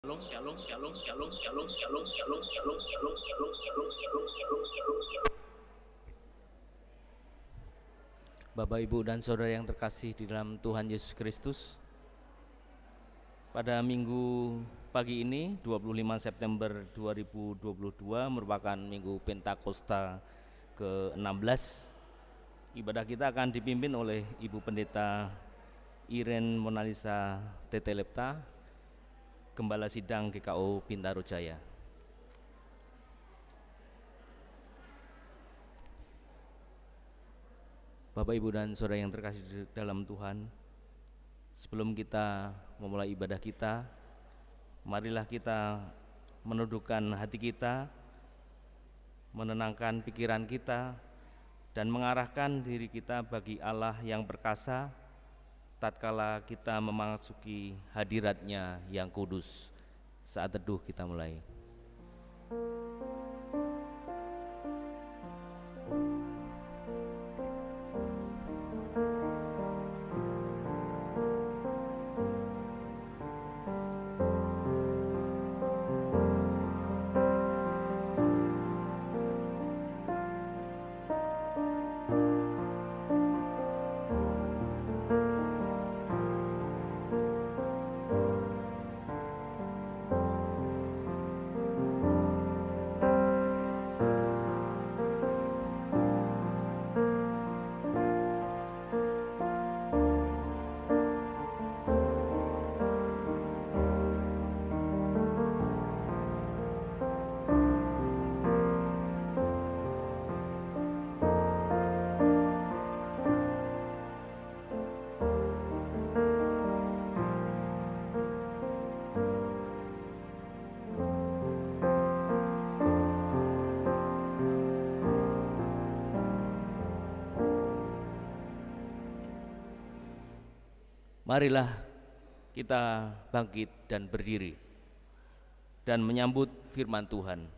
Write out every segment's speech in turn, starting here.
Shalom, shalom, shalom, shalom, shalom, shalom, shalom, shalom, shalom, shalom, shalom, shalom, shalom, shalom, shalom. Bapak, Ibu, dan Saudara yang terkasih di dalam Tuhan Yesus Kristus, pada minggu pagi ini 25 September 2022 merupakan minggu Pentakosta ke-16. Ibadah kita akan dipimpin oleh Ibu Pendeta Iren Monalisa Tetelepta, Gembala Sidang GKO Bintaro Jaya. Bapak, Ibu, dan Saudara yang terkasih di dalam Tuhan, sebelum kita memulai ibadah kita, marilah kita menundukkan hati kita, menenangkan pikiran kita, dan mengarahkan diri kita bagi Allah yang perkasa tatkala kita memasuki hadirat-Nya yang kudus. Saat teduh kita mulai. Marilah kita bangkit dan berdiri dan menyambut firman Tuhan.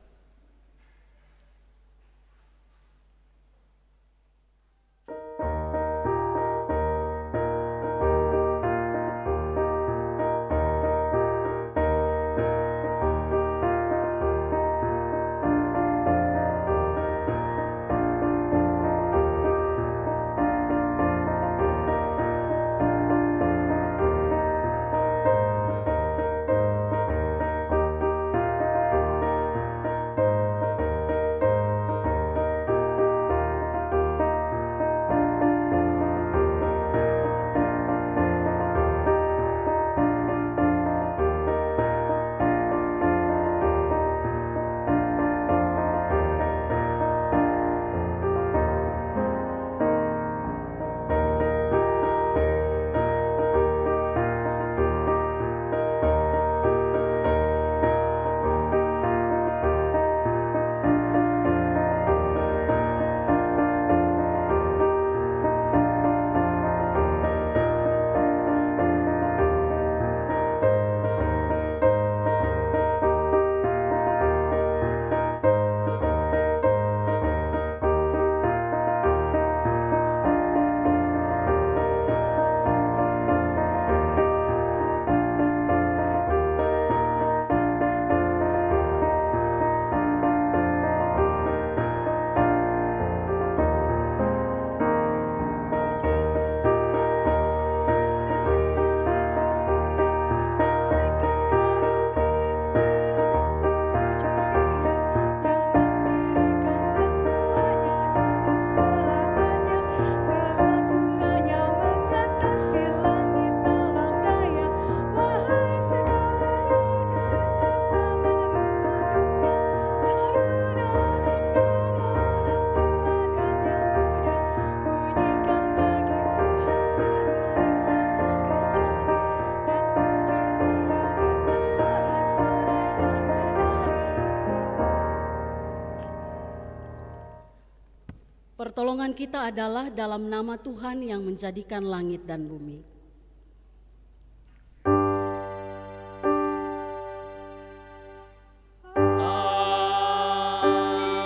Pertolongan kita adalah dalam nama Tuhan yang menjadikan langit dan bumi.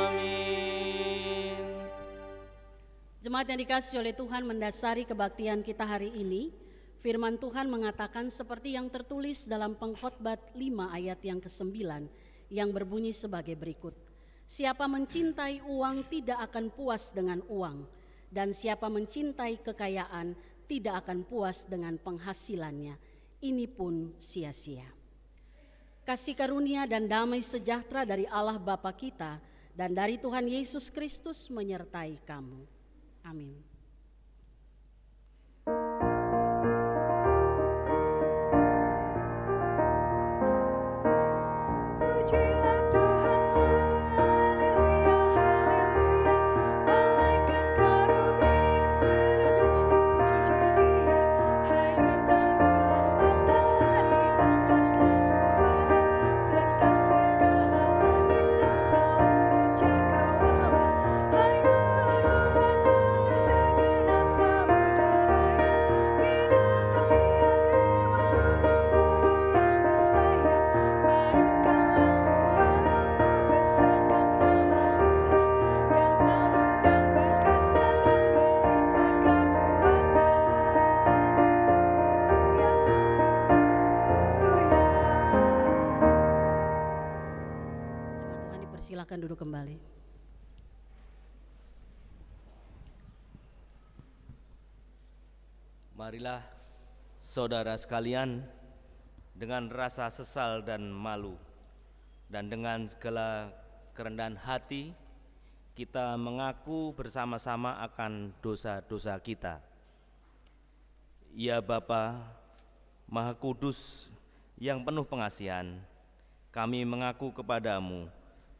Amin. Jemaat yang dikasihi oleh Tuhan, mendasari kebaktian kita hari ini, Firman Tuhan mengatakan seperti yang tertulis dalam Pengkhotbah 5 ayat yang ke-9 yang berbunyi sebagai berikut. Siapa mencintai uang tidak akan puas dengan uang, dan siapa mencintai kekayaan tidak akan puas dengan penghasilannya. Ini pun sia-sia. Kasih karunia dan damai sejahtera dari Allah Bapa kita dan dari Tuhan Yesus Kristus menyertai kamu. Amin. Pujilah Tuhanmu, haleluya, haleluya. Malaikat kerubim sudah memuji Dia. Hai bintang bulan matahari, angkatlah suara, serta segala langit dan seluruh cakrawala. Hayulah bulan dengan segenap samudaranya, binatang liar, hewan, burung-burung yang bersayap. Padukanlah suaramu, besarkan nama Tuhan yang agung dan perkasa dan berlimpah kekuatan. Ya haleluya. Jemaat Tuhan dipersilakan duduk kembali. Marilah saudara sekalian, dengan rasa sesal dan malu, dan dengan segala kerendahan hati, kita mengaku bersama-sama akan dosa-dosa kita. Ya Bapa, Maha Kudus yang penuh pengasihan, kami mengaku kepadamu,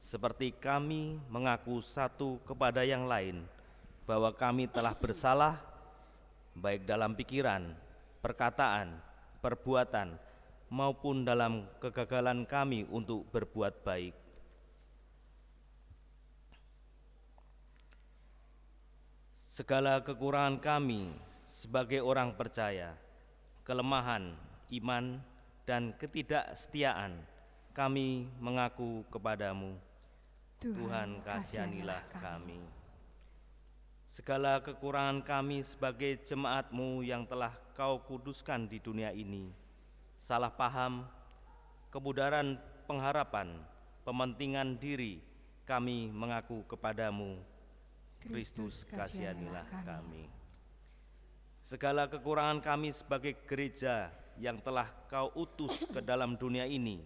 seperti kami mengaku satu kepada yang lain, bahwa kami telah bersalah, baik dalam pikiran, perkataan, perbuatan, maupun dalam kegagalan kami untuk berbuat baik. Segala kekurangan kami sebagai orang percaya, kelemahan, iman, dan ketidaksetiaan, kami mengaku kepadamu. Tuhan, kasihanilah kami. Segala kekurangan kami sebagai jemaat-Mu yang telah Kau kuduskan di dunia ini, salah paham, kemudaran pengharapan, pementingan diri, kami mengaku kepadamu. Kristus, kasihanilah kami. Segala kekurangan kami sebagai gereja yang telah Kau utus ke dalam dunia ini,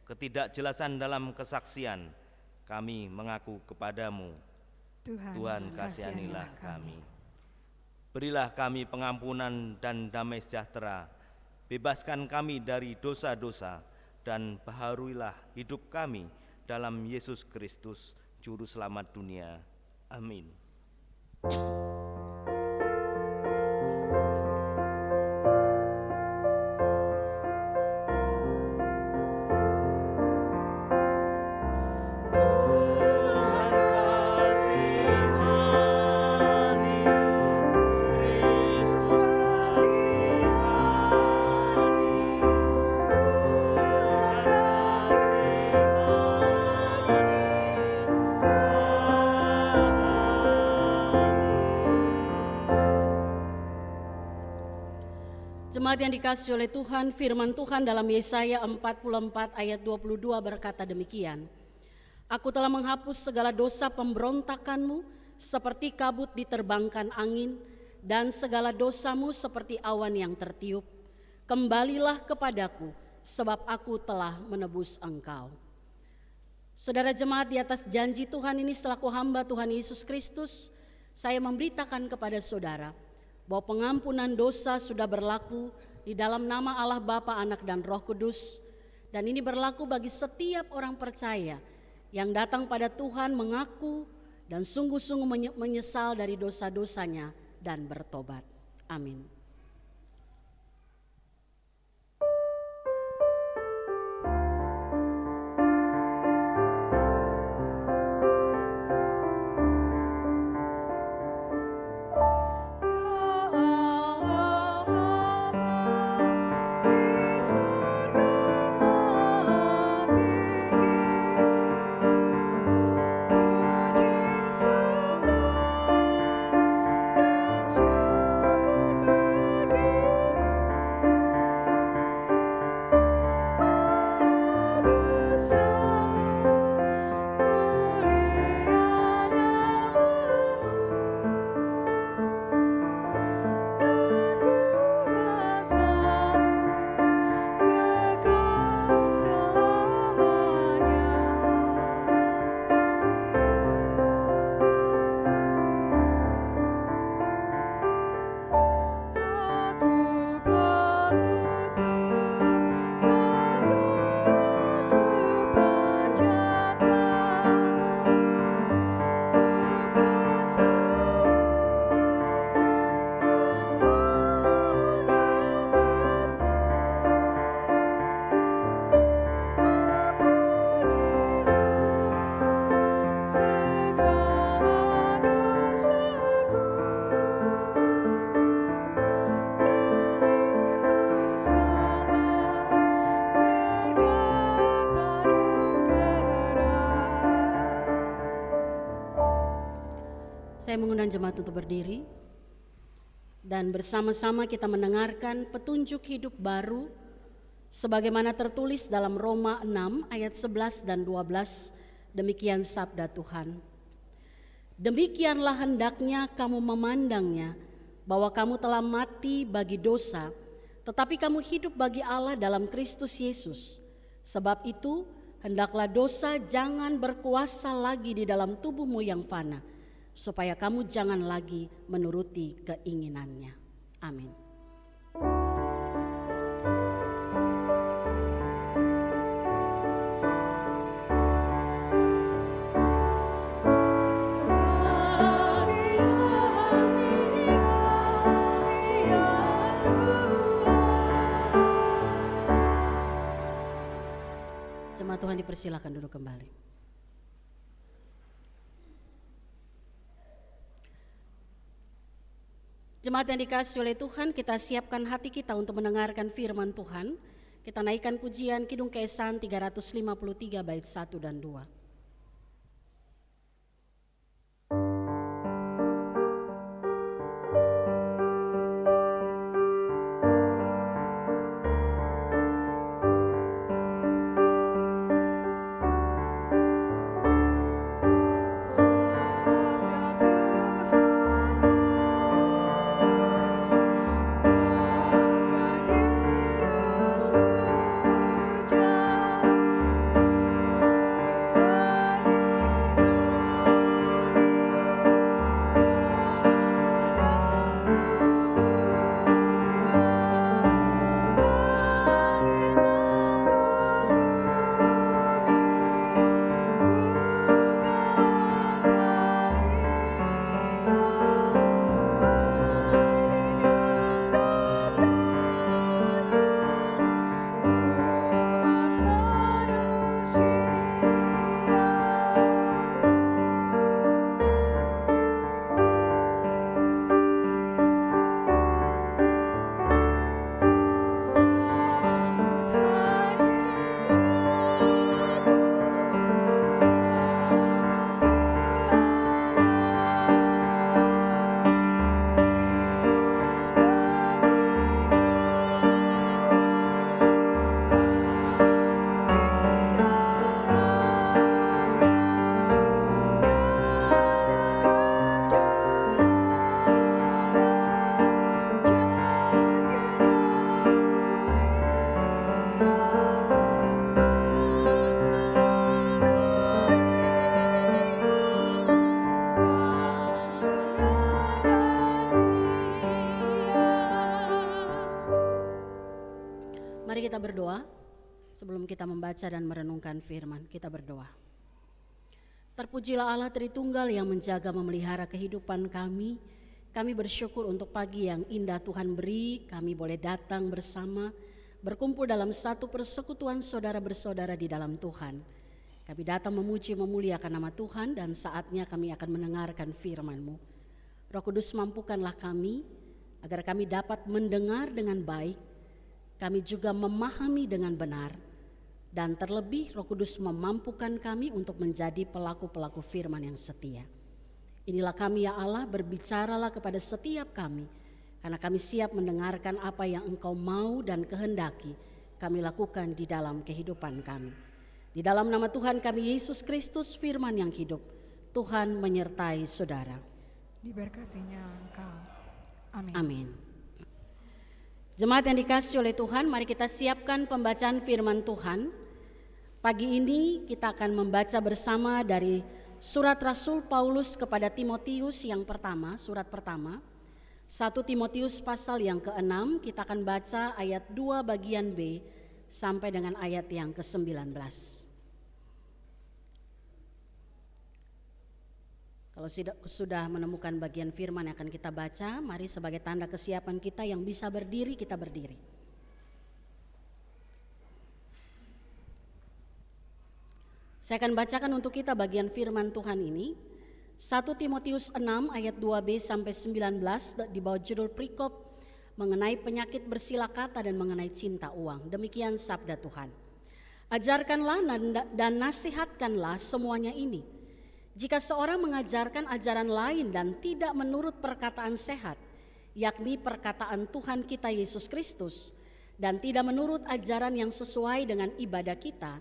ketidakjelasan dalam kesaksian, kami mengaku kepadamu. Tuhan, kasihanilah kami. Berilah kami pengampunan dan damai sejahtera, bebaskan kami dari dosa-dosa, dan baharuilah hidup kami dalam Yesus Kristus, Juru Selamat dunia. Amin. Jemaat yang dikasihi oleh Tuhan, firman Tuhan dalam Yesaya 44 ayat 22 berkata demikian. Aku telah menghapus segala dosa pemberontakanmu seperti kabut diterbangkan angin, dan segala dosamu seperti awan yang tertiup. Kembalilah kepadaku, sebab aku telah menebus engkau. Saudara jemaat, di atas janji Tuhan ini selaku hamba Tuhan Yesus Kristus, saya memberitakan kepada saudara bahwa pengampunan dosa sudah berlaku di dalam nama Allah Bapa, Anak, dan Roh Kudus, dan ini berlaku bagi setiap orang percaya yang datang pada Tuhan mengaku dan sungguh-sungguh menyesal dari dosa-dosanya dan bertobat. Amin. Puji sembah dan syukur jemaat untuk berdiri dan bersama-sama kita mendengarkan petunjuk hidup baru sebagaimana tertulis dalam Roma 6 ayat 11 dan 12. Demikian sabda Tuhan. Demikianlah hendaknya kamu memandangnya, bahwa kamu telah mati bagi dosa, tetapi kamu hidup bagi Allah dalam Kristus Yesus. Sebab itu hendaklah dosa jangan berkuasa lagi di dalam tubuhmu yang fana, supaya kamu jangan lagi menuruti keinginannya. Amin. Jemaat Tuhan dipersilakan duduk kembali. Jemaat yang dikasihi oleh Tuhan, kita siapkan hati kita untuk mendengarkan firman Tuhan. Kita naikkan pujian Kidung Keesahan 353 bait 1 dan 2. Mari kita berdoa sebelum kita membaca dan merenungkan firman. Kita berdoa. Terpujilah Allah Tritunggal yang menjaga memelihara kehidupan kami. Kami bersyukur untuk pagi yang indah Tuhan beri. Kami boleh datang bersama, berkumpul dalam satu persekutuan saudara bersaudara di dalam Tuhan. Kami datang memuji memuliakan nama Tuhan dan saatnya kami akan mendengarkan firman-Mu. Roh Kudus, mampukanlah kami agar kami dapat mendengar dengan baik. Kami juga memahami dengan benar, dan terlebih Roh Kudus memampukan kami untuk menjadi pelaku-pelaku firman yang setia. Inilah kami ya Allah, berbicaralah kepada setiap kami, karena kami siap mendengarkan apa yang Engkau mau dan kehendaki kami lakukan di dalam kehidupan kami. Di dalam nama Tuhan kami Yesus Kristus, firman yang hidup, Tuhan menyertai saudara. Diberkatinya Engkau. Amin. Amin. Jemaat yang dikasihi oleh Tuhan, mari kita siapkan pembacaan firman Tuhan. Pagi ini kita akan membaca bersama dari surat Rasul Paulus kepada Timotius yang pertama, surat pertama. 1 Timotius pasal yang ke-6, kita akan baca ayat 2 bagian B sampai dengan ayat yang ke-19. Kalau sudah menemukan bagian firman yang akan kita baca, mari sebagai tanda kesiapan kita yang bisa berdiri, kita berdiri. Saya akan bacakan untuk kita bagian firman Tuhan ini. 1 Timotius 6 ayat 2b sampai 19 di bawah judul perikop mengenai penyakit bersila kata dan mengenai cinta uang. Demikian sabda Tuhan. Ajarkanlah dan nasihatkanlah semuanya ini. Jika seorang mengajarkan ajaran lain dan tidak menurut perkataan sehat, yakni perkataan Tuhan kita Yesus Kristus, dan tidak menurut ajaran yang sesuai dengan ibadah kita,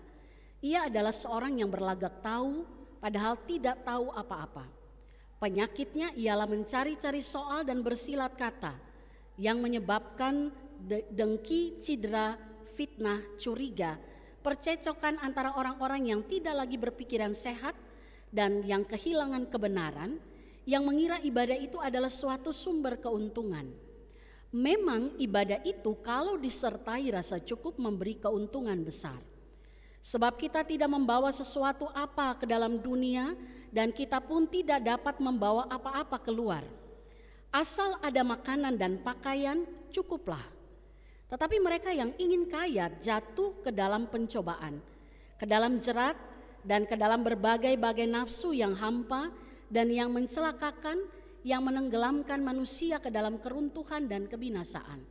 ia adalah seorang yang berlagak tahu padahal tidak tahu apa-apa. Penyakitnya ialah mencari-cari soal dan bersilat kata yang menyebabkan dengki, cidera, fitnah, curiga, percecokan antara orang-orang yang tidak lagi berpikiran sehat dan yang kehilangan kebenaran, yang mengira ibadah itu adalah suatu sumber keuntungan. Memang ibadah itu kalau disertai rasa cukup memberi keuntungan besar. Sebab kita tidak membawa sesuatu apa ke dalam dunia dan kita pun tidak dapat membawa apa-apa keluar. Asal ada makanan dan pakaian cukuplah. Tetapi mereka yang ingin kaya jatuh ke dalam pencobaan, ke dalam jerat, dan ke dalam berbagai-bagai nafsu yang hampa dan yang mencelakakan, yang menenggelamkan manusia ke dalam keruntuhan dan kebinasaan.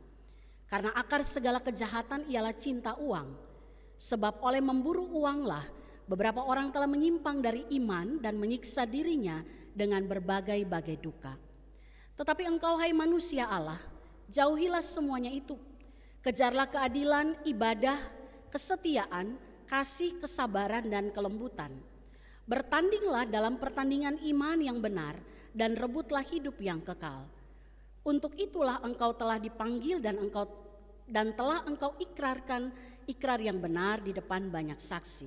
Karena akar segala kejahatan ialah cinta uang. Sebab oleh memburu uanglah beberapa orang telah menyimpang dari iman dan menyiksa dirinya dengan berbagai-bagai duka. Tetapi engkau hai manusia Allah, jauhilah semuanya itu. Kejarlah keadilan, ibadah, kesetiaan, kasih, kesabaran, dan kelembutan. Bertandinglah dalam pertandingan iman yang benar dan rebutlah hidup yang kekal. Untuk itulah engkau telah dipanggil dan telah engkau ikrarkan ikrar yang benar di depan banyak saksi.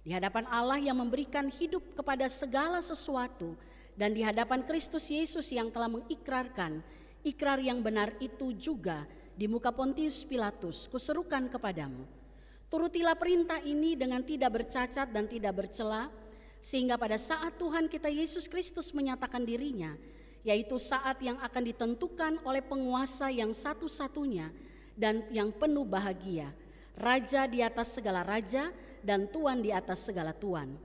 Di hadapan Allah yang memberikan hidup kepada segala sesuatu dan di hadapan Kristus Yesus yang telah mengikrarkan ikrar yang benar itu juga di muka Pontius Pilatus, kuserukan kepadamu. Turutilah perintah ini dengan tidak bercacat dan tidak bercela, sehingga pada saat Tuhan kita Yesus Kristus menyatakan dirinya, yaitu saat yang akan ditentukan oleh penguasa yang satu-satunya dan yang penuh bahagia, Raja di atas segala raja dan Tuan di atas segala tuan.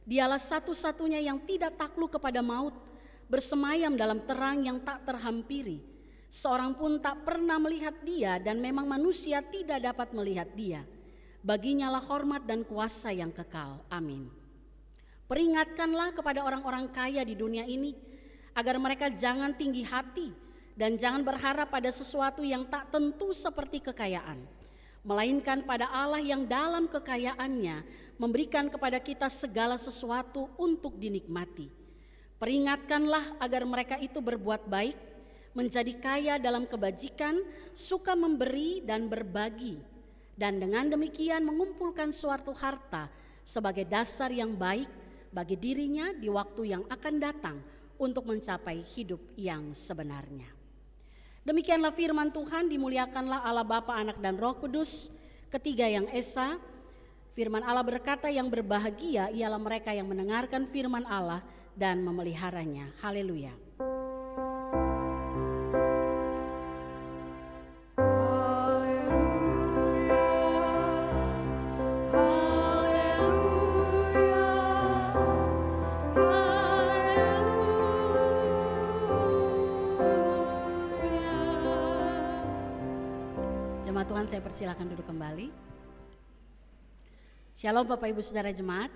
Dialah satu-satunya yang tidak takluk kepada maut, bersemayam dalam terang yang tak terhampiri. Seorang pun tak pernah melihat dia dan memang manusia tidak dapat melihat dia. Baginya lah hormat dan kuasa yang kekal. Amin. Peringatkanlah kepada orang-orang kaya di dunia ini agar mereka jangan tinggi hati dan jangan berharap pada sesuatu yang tak tentu seperti kekayaan, melainkan pada Allah yang dalam kekayaannya memberikan kepada kita segala sesuatu untuk dinikmati. Peringatkanlah agar mereka itu berbuat baik, menjadi kaya dalam kebajikan, suka memberi dan berbagi, dan dengan demikian mengumpulkan suatu harta sebagai dasar yang baik bagi dirinya di waktu yang akan datang untuk mencapai hidup yang sebenarnya. Demikianlah firman Tuhan, dimuliakanlah Allah Bapa, Anak dan Roh Kudus, ketiga yang esa. Firman Allah berkata, yang berbahagia ialah mereka yang mendengarkan firman Allah dan memeliharanya. Haleluya. Tuhan, saya persilakan duduk kembali. Shalom Bapak Ibu Saudara Jemaat.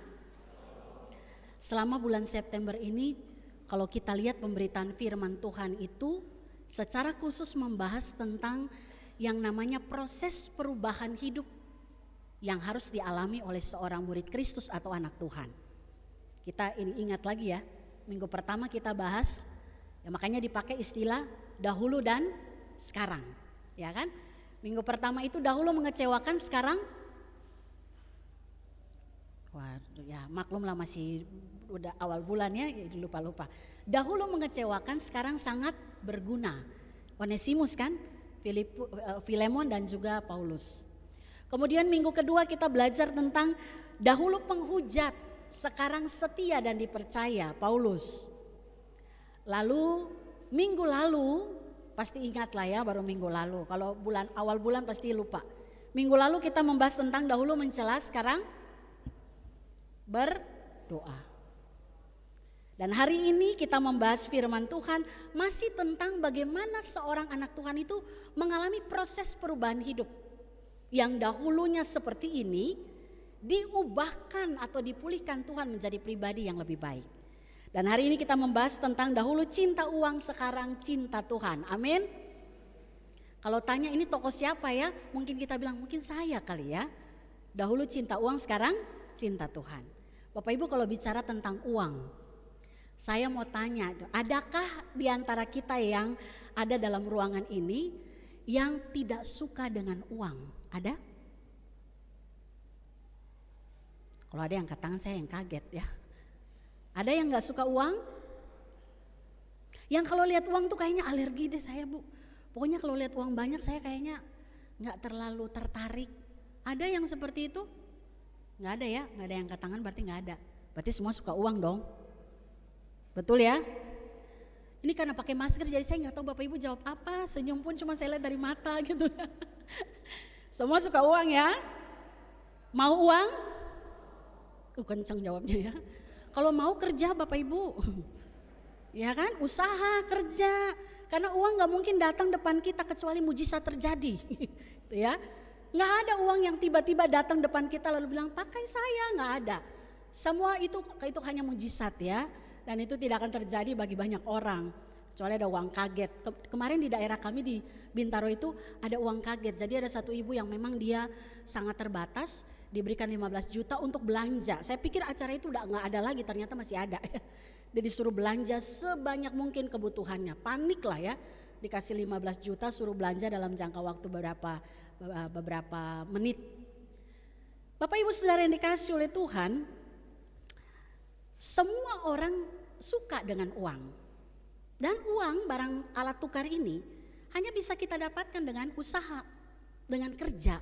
Selama bulan September ini, kalau kita lihat pemberitaan firman Tuhan itu secara khusus membahas tentang yang namanya proses perubahan hidup yang harus dialami oleh seorang murid Kristus atau anak Tuhan. Kita ini ingat lagi ya, minggu pertama kita bahas, ya makanya dipakai istilah dahulu dan sekarang, ya kan? Minggu pertama itu dahulu mengecewakan, sekarang waduh ya maklumlah masih udah awal bulan ya, jadi lupa-lupa. Dahulu mengecewakan, sekarang sangat berguna. Onesimus kan, Filemon dan juga Paulus. Kemudian minggu kedua kita belajar tentang dahulu penghujat, sekarang setia dan dipercaya, Paulus. Lalu minggu lalu, pasti ingat lah ya, baru minggu lalu. Kalau awal bulan pasti lupa. Minggu lalu kita membahas tentang dahulu mencela, sekarang berdoa. Dan hari ini kita membahas firman Tuhan masih tentang bagaimana seorang anak Tuhan itu mengalami proses perubahan hidup. Yang dahulunya seperti ini diubahkan atau dipulihkan Tuhan menjadi pribadi yang lebih baik. Dan hari ini kita membahas tentang dahulu cinta uang, sekarang cinta Tuhan. Amin. Kalau tanya ini tokoh siapa ya? Mungkin kita bilang mungkin saya kali ya. Dahulu cinta uang, sekarang cinta Tuhan. Bapak Ibu kalau bicara tentang uang, saya mau tanya, adakah di antara kita yang ada dalam ruangan ini yang tidak suka dengan uang? Ada? Kalau ada yang angkat tangan, saya yang kaget ya. Ada yang gak suka uang? Yang kalau lihat uang tuh kayaknya alergi deh saya, Bu. Pokoknya kalau lihat uang banyak saya kayaknya gak terlalu tertarik. Ada yang seperti itu? Gak ada ya, gak ada yang angkat tangan berarti gak ada. Berarti semua suka uang dong. Betul ya? Ini karena pakai masker jadi saya gak tahu Bapak Ibu jawab apa. Senyum pun cuma saya lihat dari mata gitu. Semua suka uang ya? Mau uang? Kenceng jawabnya ya. Kalau mau kerja Bapak Ibu, ya kan, usaha kerja, karena uang nggak mungkin datang depan kita kecuali mujizat terjadi, itu ya. Nggak ada uang yang tiba-tiba datang depan kita lalu bilang pakai saya, nggak ada. Semua itu hanya mujizat ya, dan itu tidak akan terjadi bagi banyak orang. Kecuali ada uang kaget. Kemarin di daerah kami di Bintaro itu ada uang kaget. Jadi ada satu ibu yang memang dia sangat terbatas, diberikan 15 juta untuk belanja. Saya pikir acara itu udah nggak ada lagi, ternyata masih ada. Dia disuruh belanja sebanyak mungkin kebutuhannya. Panik lah ya, dikasih 15 juta suruh belanja dalam jangka waktu beberapa menit. Bapak Ibu Saudara yang dikasih oleh Tuhan, semua orang suka dengan uang. Dan uang, barang alat tukar ini hanya bisa kita dapatkan dengan usaha, dengan kerja.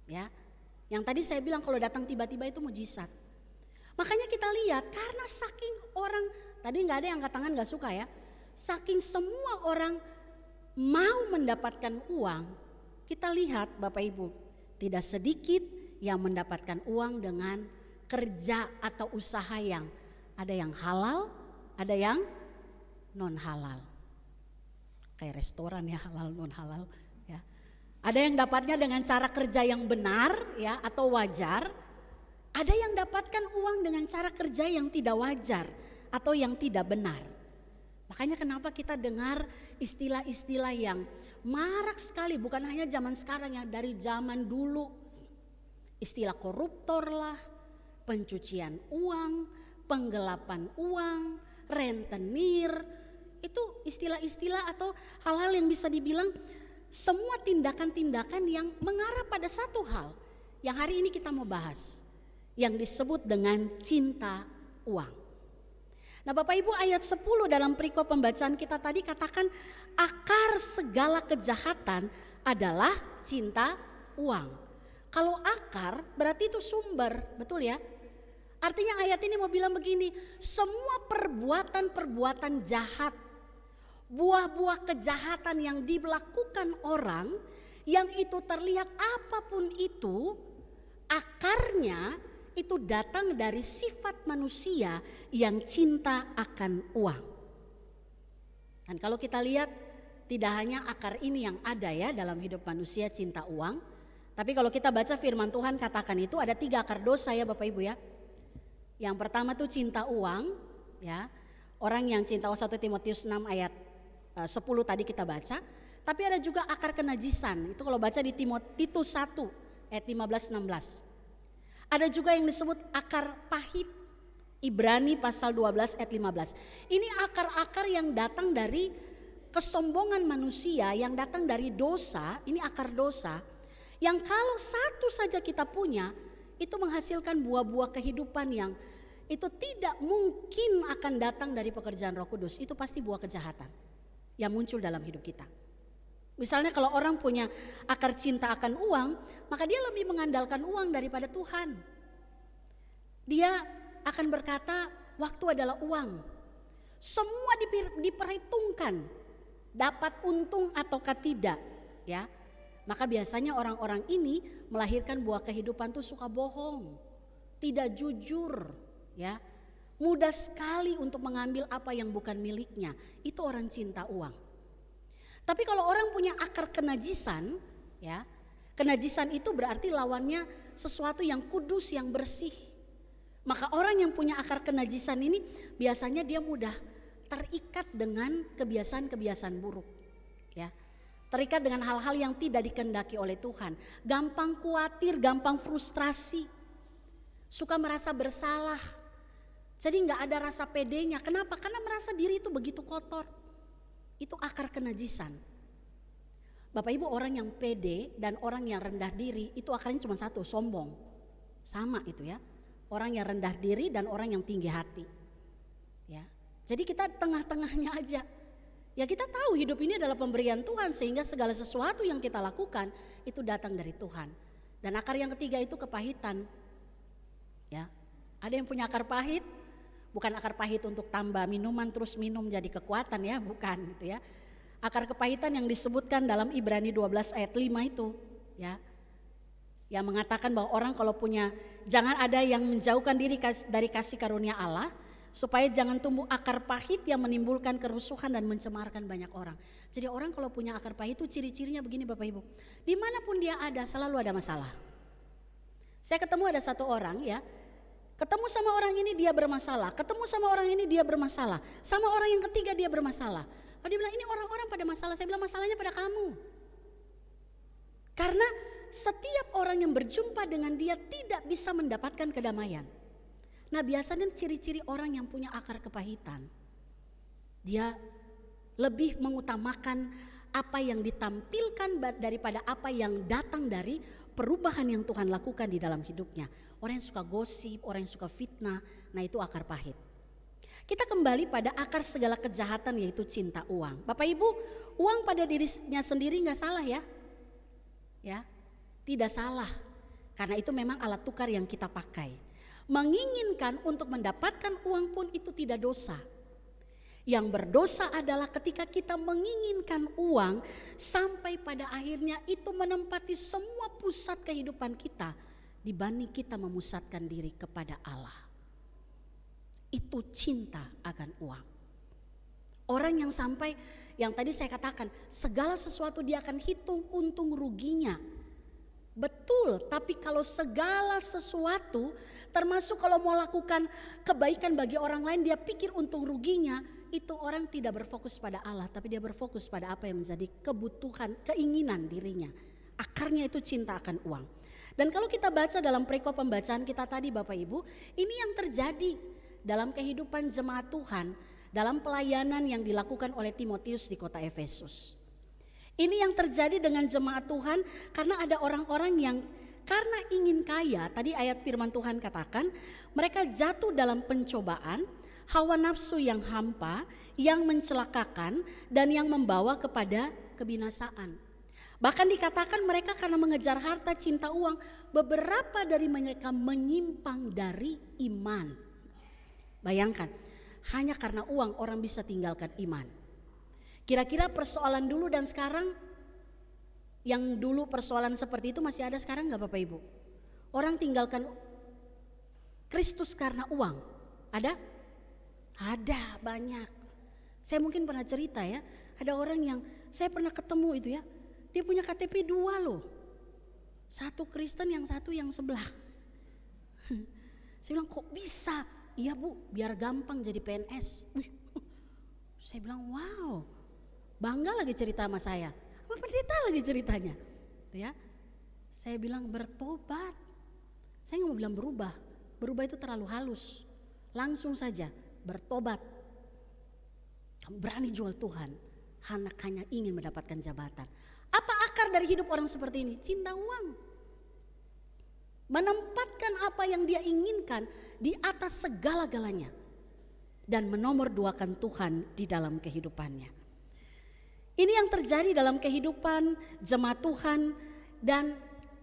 Ya, yang tadi saya bilang kalau datang tiba-tiba itu mujizat. Makanya kita lihat karena saking orang, tadi nggak ada yang angkat tangan nggak suka ya. Saking semua orang mau mendapatkan uang, kita lihat Bapak Ibu tidak sedikit yang mendapatkan uang dengan kerja atau usaha yang ada yang halal, ada yang non halal. Kayak restoran ya, halal non halal ya. Ada yang dapatnya dengan cara kerja yang benar ya atau wajar. Ada yang dapatkan uang dengan cara kerja yang tidak wajar atau yang tidak benar. Makanya kenapa kita dengar istilah-istilah yang marak sekali, bukan hanya zaman sekarang ya, dari zaman dulu. Istilah koruptor lah, pencucian uang, penggelapan uang, rentenir. Itu istilah-istilah atau hal-hal yang bisa dibilang semua tindakan-tindakan yang mengarah pada satu hal yang hari ini kita mau bahas, yang disebut dengan cinta uang. Nah Bapak Ibu, ayat 10 dalam perikop pembacaan kita tadi katakan akar segala kejahatan adalah cinta uang. Kalau akar berarti itu sumber, betul ya? Artinya ayat ini mau bilang begini, semua perbuatan-perbuatan jahat, buah-buah kejahatan yang dilakukan orang, yang itu terlihat apapun itu, akarnya itu datang dari sifat manusia yang cinta akan uang. Dan kalau kita lihat tidak hanya akar ini yang ada ya dalam hidup manusia cinta uang, tapi kalau kita baca firman Tuhan katakan itu ada 3 akar dosa ya Bapak Ibu ya. Yang pertama tuh cinta uang ya. Orang yang cinta uang 1 Timotius 6 ayat 10 tadi kita baca. Tapi ada juga akar kenajisan. Itu kalau baca di Titus 1 ayat 15-16. Ada juga yang disebut akar pahit. Ibrani pasal 12 ayat 15. Ini akar-akar yang datang dari kesombongan manusia, yang datang dari dosa. Ini akar dosa. Yang kalau satu saja kita punya, itu menghasilkan buah-buah kehidupan yang itu tidak mungkin akan datang dari pekerjaan Roh Kudus. Itu pasti buah kejahatan yang muncul dalam hidup kita. Misalnya kalau orang punya akar cinta akan uang, maka dia lebih mengandalkan uang daripada Tuhan. Dia akan berkata, waktu adalah uang. Semua diperhitungkan, dapat untung ataukah tidak, ya. Maka biasanya orang-orang ini melahirkan buah kehidupan tuh suka bohong, tidak jujur, ya. Mudah sekali untuk mengambil apa yang bukan miliknya. Itu orang cinta uang. Tapi kalau orang punya akar kenajisan, ya, kenajisan itu berarti lawannya sesuatu yang kudus, yang bersih. Maka orang yang punya akar kenajisan ini biasanya dia mudah terikat dengan kebiasaan-kebiasaan buruk. Ya, terikat dengan hal-hal yang tidak dikehendaki oleh Tuhan. Gampang khawatir, gampang frustrasi, suka merasa bersalah. Jadi gak ada rasa pedenya. Kenapa? Karena merasa diri itu begitu kotor. Itu akar kenajisan. Bapak Ibu, orang yang pede dan orang yang rendah diri itu akarnya cuma satu, sombong. Sama itu ya. Orang yang rendah diri dan orang yang tinggi hati. Ya. Jadi kita tengah-tengahnya aja. Ya kita tahu hidup ini adalah pemberian Tuhan sehingga segala sesuatu yang kita lakukan itu datang dari Tuhan. Dan akar yang ketiga itu kepahitan. Ya. Ada yang punya akar pahit, bukan akar pahit untuk tambah minuman terus minum jadi kekuatan ya, bukan gitu ya. Akar kepahitan yang disebutkan dalam Ibrani 12 ayat 5 itu ya. Yang mengatakan bahwa orang kalau punya, jangan ada yang menjauhkan diri dari kasih karunia Allah, supaya jangan tumbuh akar pahit yang menimbulkan kerusuhan dan mencemarkan banyak orang. Jadi orang kalau punya akar pahit itu ciri-cirinya begini Bapak Ibu, dimanapun dia ada selalu ada masalah. Saya ketemu ada satu orang ya, ketemu sama orang ini dia bermasalah, ketemu sama orang ini dia bermasalah, sama orang yang ketiga dia bermasalah. Lalu dia bilang ini orang-orang pada masalah, saya bilang masalahnya pada kamu. Karena setiap orang yang berjumpa dengan dia tidak bisa mendapatkan kedamaian. Nah biasanya ciri-ciri orang yang punya akar kepahitan. Dia lebih mengutamakan apa yang ditampilkan daripada apa yang datang dari perubahan yang Tuhan lakukan di dalam hidupnya. Orang yang suka gosip, orang yang suka fitnah, nah itu akar pahit. Kita kembali pada akar segala kejahatan yaitu cinta uang. Bapak Ibu, uang pada dirinya sendiri gak salah ya. Ya, tidak salah, karena itu memang alat tukar yang kita pakai. Menginginkan untuk mendapatkan uang pun itu tidak dosa. Yang berdosa adalah ketika kita menginginkan uang sampai pada akhirnya itu menempati semua pusat kehidupan kita dibanding kita memusatkan diri kepada Allah. Itu cinta akan uang. Orang yang sampai, yang tadi saya katakan, segala sesuatu dia akan hitung untung ruginya. Betul, tapi kalau segala sesuatu, termasuk kalau mau lakukan kebaikan bagi orang lain, dia pikir untung ruginya, itu orang tidak berfokus pada Allah, tapi dia berfokus pada apa yang menjadi kebutuhan, keinginan dirinya. Akarnya itu cinta akan uang. Dan kalau kita baca dalam perikop pembacaan kita tadi Bapak Ibu, ini yang terjadi dalam kehidupan jemaat Tuhan, dalam pelayanan yang dilakukan oleh Timotius di kota Efesus. Ini yang terjadi dengan jemaat Tuhan karena ada orang-orang yang karena ingin kaya, tadi ayat firman Tuhan katakan, mereka jatuh dalam pencobaan, hawa nafsu yang hampa, yang mencelakakan dan yang membawa kepada kebinasaan. Bahkan dikatakan mereka karena mengejar harta, cinta uang, beberapa dari mereka menyimpang dari iman. Bayangkan, hanya karena uang orang bisa tinggalkan iman. Kira-kira persoalan dulu dan sekarang, yang dulu persoalan seperti itu masih ada sekarang gak Bapak Ibu? Orang tinggalkan Kristus karena uang, ada? Ada, banyak. Saya mungkin pernah cerita ya, ada orang yang saya pernah ketemu itu ya, dia punya KTP 2 loh. Satu Kristen, yang satu yang sebelah. Saya bilang kok bisa? Iya Bu, biar gampang jadi PNS. Wih, saya bilang wow, bangga lagi cerita sama saya. Sama pendeta lagi ceritanya. Ya, saya bilang bertobat. Saya nggak mau bilang berubah. Berubah itu terlalu halus. Langsung saja bertobat. Kamu berani jual Tuhan, hanya ingin mendapatkan jabatan. Apa akar dari hidup orang seperti ini? Cinta uang. Menempatkan apa yang dia inginkan di atas segala-galanya dan menomorduakan Tuhan di dalam kehidupannya. Ini yang terjadi dalam kehidupan jemaat Tuhan, dan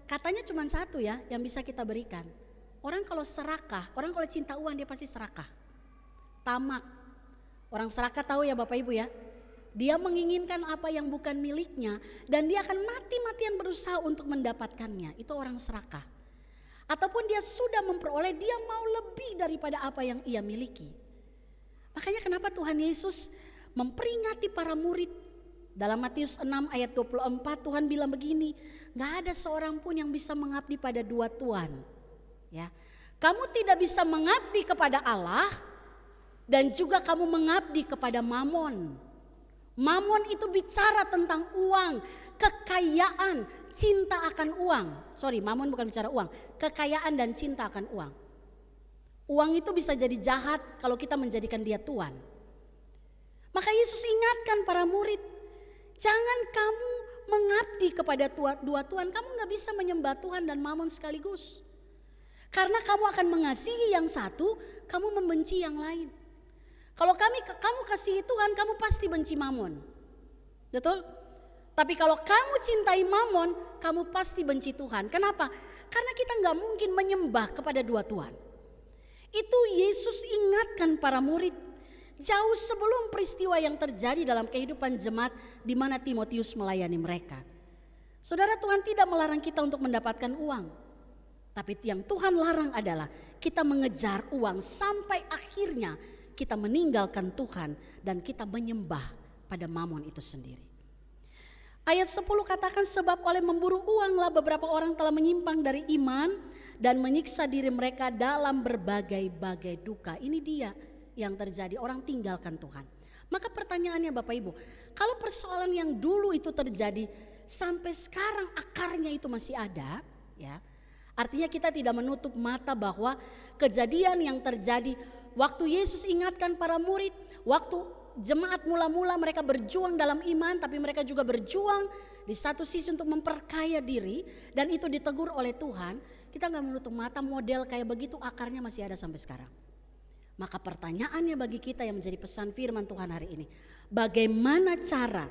katanya cuma satu ya yang bisa kita berikan. Orang kalau serakah, orang kalau cinta uang dia pasti serakah, tamak. Orang serakah tahu ya Bapak Ibu ya, dia menginginkan apa yang bukan miliknya dan dia akan mati-matian berusaha untuk mendapatkannya. Itu orang serakah. Ataupun dia sudah memperoleh, dia mau lebih daripada apa yang ia miliki. Makanya kenapa Tuhan Yesus memperingati para murid. Dalam Matius 6 ayat 24 Tuhan bilang begini, gak ada seorang pun yang bisa mengabdi pada 2 tuan. Ya, Kamu tidak bisa mengabdi kepada Allah dan juga kamu mengabdi kepada mamon. Mamon itu bicara tentang uang, kekayaan, cinta akan uang. Sorry, mamon bukan bicara uang, kekayaan dan cinta akan uang. Uang itu bisa jadi jahat kalau kita menjadikan dia Tuhan. Maka Yesus ingatkan para murid, jangan kamu mengabdi kepada dua Tuhan. Kamu gak bisa menyembah Tuhan dan mamon sekaligus. Karena kamu akan mengasihi yang satu, kamu membenci yang lain. Kalau kamu kasihi Tuhan, kamu pasti benci mamon. Betul? Tapi kalau kamu cintai mamon, kamu pasti benci Tuhan. Kenapa? Karena kita gak mungkin menyembah kepada dua Tuhan. Itu Yesus ingatkan para murid jauh sebelum peristiwa yang terjadi dalam kehidupan jemaat di mana Timotius melayani mereka. Saudara, Tuhan tidak melarang kita untuk mendapatkan uang. Tapi yang Tuhan larang adalah kita mengejar uang sampai akhirnya kita meninggalkan Tuhan dan kita menyembah pada mamon itu sendiri. Ayat 10 katakan, sebab oleh memburu uanglah beberapa orang telah menyimpang dari iman dan menyiksa diri mereka dalam berbagai-bagai duka. Ini dia yang terjadi, orang tinggalkan Tuhan. Maka pertanyaannya Bapak Ibu, kalau persoalan yang dulu itu terjadi sampai sekarang akarnya itu masih ada, ya, artinya kita tidak menutup mata bahwa kejadian yang terjadi waktu Yesus ingatkan para murid, waktu jemaat mula-mula mereka berjuang dalam iman, tapi mereka juga berjuang di satu sisi untuk memperkaya diri, dan itu ditegur oleh Tuhan. Kita gak menutup mata model kayak begitu akarnya masih ada sampai sekarang. Maka pertanyaannya bagi kita yang menjadi pesan firman Tuhan hari ini, bagaimana cara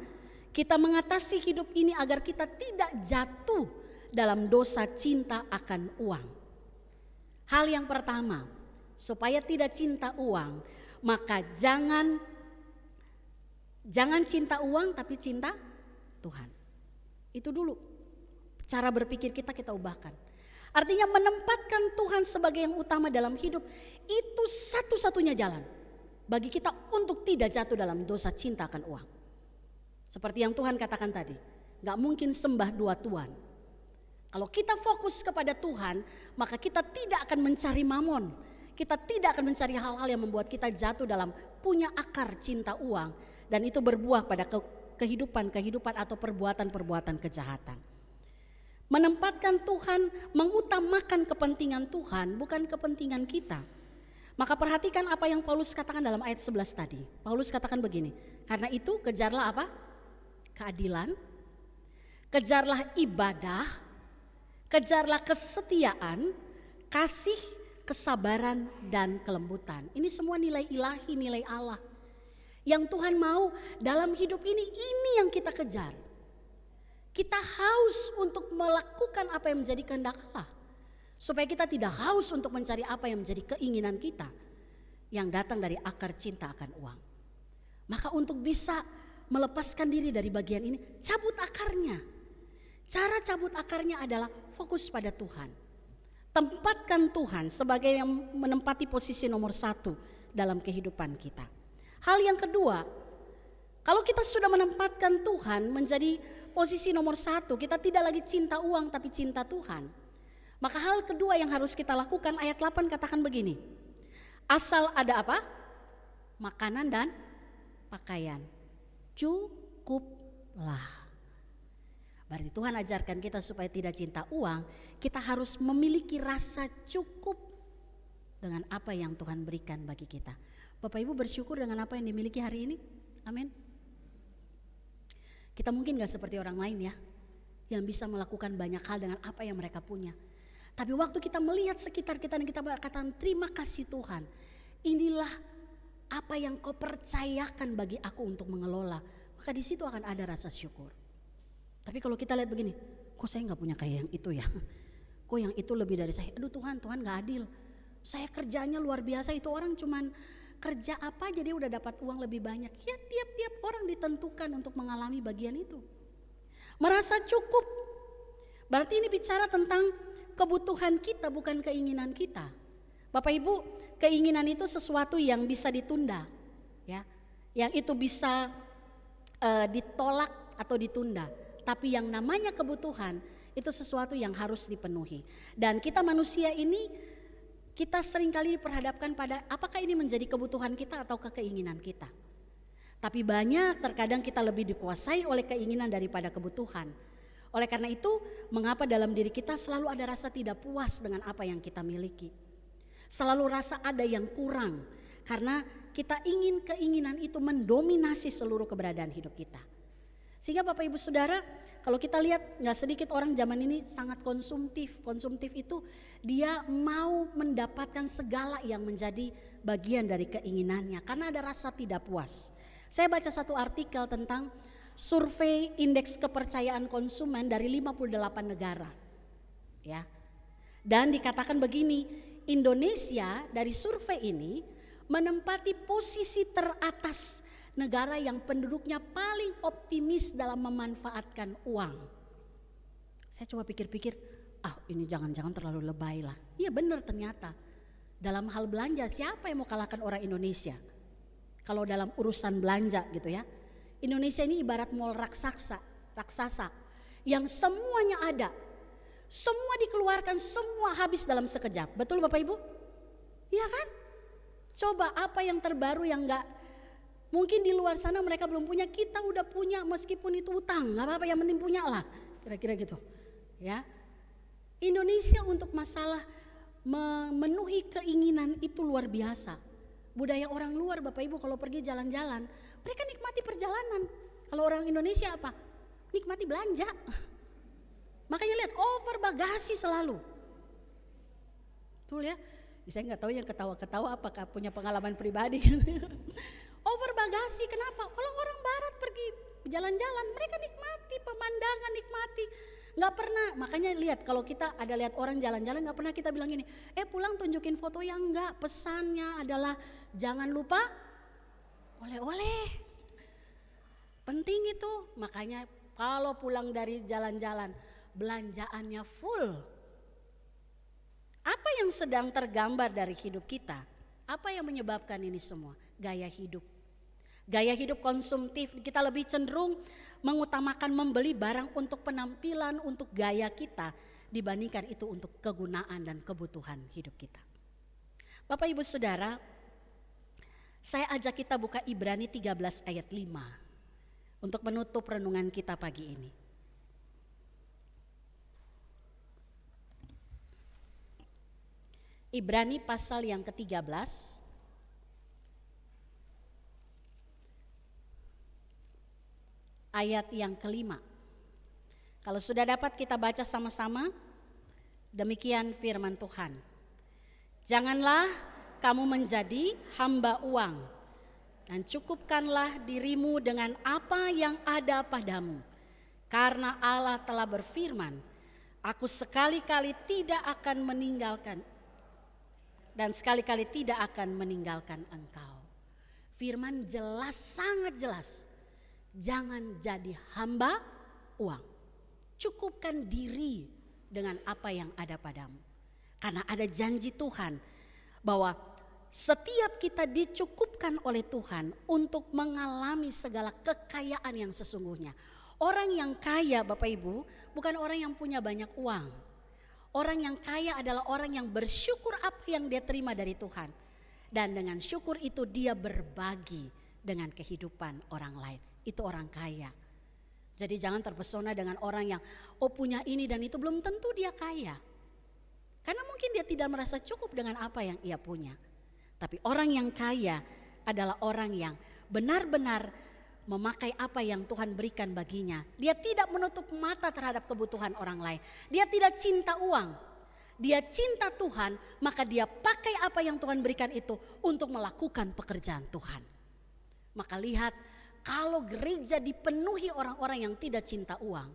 kita mengatasi hidup ini agar kita tidak jatuh dalam dosa cinta akan uang? Hal yang pertama, supaya tidak cinta uang, maka jangan cinta uang tapi cinta Tuhan. Itu dulu cara berpikir kita ubahkan. Artinya menempatkan Tuhan sebagai yang utama dalam hidup, itu satu-satunya jalan bagi kita untuk tidak jatuh dalam dosa cinta akan uang. Seperti yang Tuhan katakan tadi, gak mungkin sembah dua Tuhan. Kalau kita fokus kepada Tuhan, maka kita tidak akan mencari mamon. Kita tidak akan mencari hal-hal yang membuat kita jatuh dalam punya akar cinta uang. Dan itu berbuah pada kehidupan atau perbuatan-perbuatan kejahatan. Menempatkan Tuhan, mengutamakan kepentingan Tuhan, bukan kepentingan kita. Maka perhatikan apa yang Paulus katakan dalam ayat 11 tadi. Paulus katakan begini, karena itu kejarlah apa? Keadilan, kejarlah ibadah, kejarlah kesetiaan, kasih, kesabaran, dan kelembutan. Ini semua nilai ilahi, nilai Allah. Yang Tuhan mau dalam hidup ini yang kita kejar. Kita haus untuk melakukan apa yang menjadi kehendak Allah. Supaya kita tidak haus untuk mencari apa yang menjadi keinginan kita. Yang datang dari akar cinta akan uang. Maka untuk bisa melepaskan diri dari bagian ini, cabut akarnya. Cara cabut akarnya adalah fokus pada Tuhan. Tempatkan Tuhan sebagai yang menempati posisi nomor 1 dalam kehidupan kita. Hal yang kedua, kalau kita sudah menempatkan Tuhan menjadi posisi nomor 1, kita tidak lagi cinta uang tapi cinta Tuhan. Maka hal kedua yang harus kita lakukan, ayat 8 katakan begini. Asal ada apa? Makanan dan pakaian, cukuplah. Berarti Tuhan ajarkan kita supaya tidak cinta uang, kita harus memiliki rasa cukup dengan apa yang Tuhan berikan bagi kita. Bapak Ibu bersyukur dengan apa yang dimiliki hari ini? Amin. Kita mungkin gak seperti orang lain ya, yang bisa melakukan banyak hal dengan apa yang mereka punya. Tapi waktu kita melihat sekitar kita dan kita berkata, terima kasih Tuhan, inilah apa yang kau percayakan bagi aku untuk mengelola. Maka di situ akan ada rasa syukur. Tapi kalau kita lihat begini, kok saya gak punya kayak yang itu ya, kok yang itu lebih dari saya. Aduh Tuhan gak adil, saya kerjanya luar biasa, itu orang cuman kerja apa jadi udah dapat uang lebih banyak. Ya tiap-tiap orang ditentukan untuk mengalami bagian itu. Merasa cukup, berarti ini bicara tentang kebutuhan kita bukan keinginan kita. Bapak Ibu, keinginan itu sesuatu yang bisa ditunda, ya, yang itu bisa ditolak atau ditunda. Tapi yang namanya kebutuhan itu sesuatu yang harus dipenuhi. Dan kita manusia ini kita seringkali diperhadapkan pada apakah ini menjadi kebutuhan kita atau keinginan kita. Tapi banyak terkadang kita lebih dikuasai oleh keinginan daripada kebutuhan. Oleh karena itu, mengapa dalam diri kita selalu ada rasa tidak puas dengan apa yang kita miliki. Selalu rasa ada yang kurang karena kita ingin keinginan itu mendominasi seluruh keberadaan hidup kita. Sehingga Bapak Ibu Saudara, kalau kita lihat gak sedikit orang zaman ini sangat konsumtif. Konsumtif itu dia mau mendapatkan segala yang menjadi bagian dari keinginannya karena ada rasa tidak puas. Saya baca satu artikel tentang survei indeks kepercayaan konsumen dari 58 negara. Ya. Dan dikatakan begini, Indonesia dari survei ini menempati posisi teratas negara yang penduduknya paling optimis dalam memanfaatkan uang. Saya coba pikir-pikir, ini jangan-jangan terlalu lebay lah. Iya benar ternyata. Dalam hal belanja siapa yang mau kalahkan orang Indonesia? Kalau dalam urusan belanja gitu ya. Indonesia ini ibarat mall raksasa yang semuanya ada. Semua dikeluarkan, semua habis dalam sekejap. Betul Bapak Ibu? Iya kan? Coba apa yang terbaru yang enggak mungkin di luar sana mereka belum punya, kita udah punya meskipun itu utang, enggak apa-apa yang penting punya lah. Kira-kira gitu. Ya. Indonesia untuk masalah memenuhi keinginan itu luar biasa. Budaya orang luar Bapak Ibu kalau pergi jalan-jalan, mereka nikmati perjalanan. Kalau orang Indonesia apa? Nikmati belanja. Makanya lihat over bagasi selalu. Betul ya? Saya nggak tahu yang ketawa-ketawa apakah punya pengalaman pribadi. Over bagasi kenapa? Kalau orang barat pergi jalan-jalan mereka nikmati pemandangan, nikmati. Nggak pernah, makanya lihat kalau kita ada lihat orang jalan-jalan nggak pernah kita bilang gini, pulang tunjukin foto yang enggak. Pesannya adalah jangan lupa oleh-oleh. Penting itu, makanya kalau pulang dari jalan-jalan belanjaannya full. Apa yang sedang tergambar dari hidup kita? Apa yang menyebabkan ini semua? Gaya hidup. Gaya hidup konsumtif, kita lebih cenderung mengutamakan membeli barang untuk penampilan, untuk gaya kita dibandingkan itu untuk kegunaan dan kebutuhan hidup kita. Bapak Ibu Saudara, saya ajak kita buka Ibrani 13 ayat 5 untuk menutup renungan kita pagi ini. Ibrani pasal yang ke-13 ayat yang ke-5. Kalau sudah dapat kita baca sama-sama. Demikian firman Tuhan. Janganlah kamu menjadi hamba uang dan cukupkanlah dirimu dengan apa yang ada padamu. Karena Allah telah berfirman, aku sekali-kali tidak akan meninggalkan dan sekali-kali tidak akan meninggalkan engkau. Firman jelas, sangat jelas. Jangan jadi hamba uang. Cukupkan diri dengan apa yang ada padamu. Karena ada janji Tuhan bahwa setiap kita dicukupkan oleh Tuhan untuk mengalami segala kekayaan yang sesungguhnya. Orang yang kaya Bapak Ibu bukan orang yang punya banyak uang. Orang yang kaya adalah orang yang bersyukur apa yang dia terima dari Tuhan. Dan dengan syukur itu dia berbagi dengan kehidupan orang lain. Itu orang kaya. Jadi jangan terpesona dengan orang yang punya ini dan itu, belum tentu dia kaya. Karena mungkin dia tidak merasa cukup dengan apa yang ia punya. Tapi orang yang kaya adalah orang yang benar-benar memakai apa yang Tuhan berikan baginya. Dia tidak menutup mata terhadap kebutuhan orang lain. Dia tidak cinta uang. Dia cinta Tuhan, maka dia pakai apa yang Tuhan berikan itu untuk melakukan pekerjaan Tuhan. Maka lihat, kalau gereja dipenuhi orang-orang yang tidak cinta uang,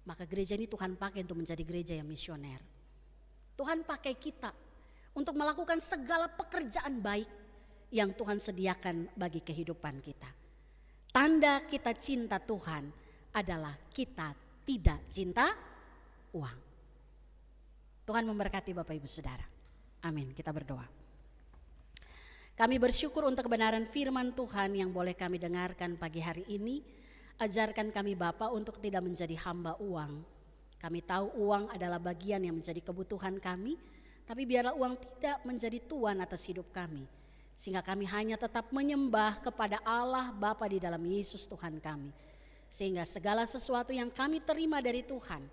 maka gereja ini Tuhan pakai untuk menjadi gereja yang misioner. Tuhan pakai kita untuk melakukan segala pekerjaan baik yang Tuhan sediakan bagi kehidupan kita. Tanda kita cinta Tuhan adalah kita tidak cinta uang. Tuhan memberkati Bapak Ibu Saudara. Amin. Kita berdoa. Kami bersyukur untuk kebenaran firman Tuhan yang boleh kami dengarkan pagi hari ini. Ajarkan kami Bapa untuk tidak menjadi hamba uang. Kami tahu uang adalah bagian yang menjadi kebutuhan kami, Tapi biarlah uang tidak menjadi tuan atas hidup kami, sehingga kami hanya tetap menyembah kepada Allah Bapa di dalam Yesus Tuhan kami. Sehingga segala sesuatu yang kami terima dari Tuhan,